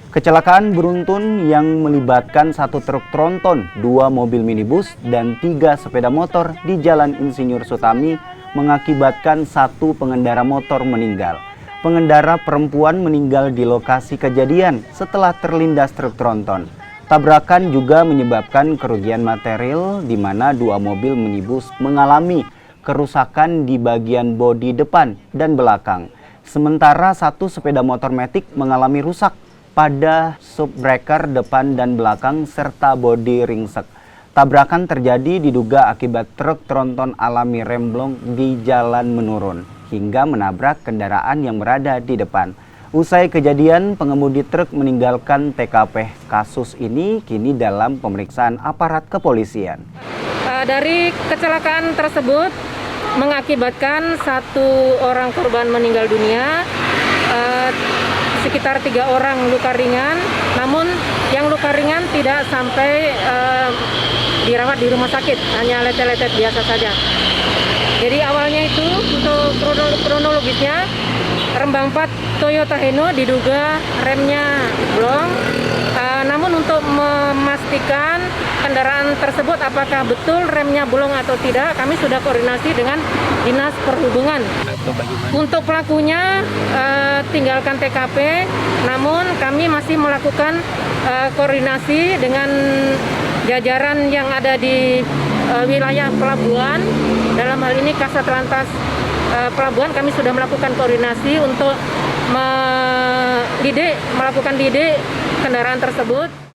Kecelakaan beruntun yang melibatkan satu truk tronton, 2 mobil minibus, dan 3 sepeda motor di Jalan Insinyur Sutami mengakibatkan 1 pengendara motor meninggal. Pengendara perempuan meninggal di lokasi kejadian setelah terlindas truk tronton. Tabrakan juga menyebabkan kerugian material di mana 2 mobil minibus mengalami kerusakan di bagian bodi depan dan belakang. Sementara 1 sepeda motor matic mengalami rusak pada subbreaker depan dan belakang serta bodi ringsek. Tabrakan terjadi diduga akibat truk tronton alami remblong di jalan menurun hingga menabrak kendaraan yang berada di depan. Usai kejadian, pengemudi truk meninggalkan TKP. Kasus ini kini dalam pemeriksaan aparat kepolisian. Dari kecelakaan tersebut mengakibatkan 1 orang korban meninggal dunia, sekitar 3 orang luka ringan, namun yang luka ringan tidak sampai dirawat di rumah sakit, hanya lecet-lecet biasa saja. Jadi awalnya itu untuk kronologisnya, Rembang 4 Toyota Hino diduga remnya blong, namun untuk memastikan kendaraan tersebut apakah betul remnya bolong atau tidak, kami sudah koordinasi dengan Dinas Perhubungan. Untuk pelakunya tinggalkan TKP, namun kami masih melakukan koordinasi dengan jajaran yang ada di wilayah pelabuhan. Dalam hal ini Kasat Lantas Pelabuhan, kami sudah melakukan koordinasi untuk melakukan didik kendaraan tersebut.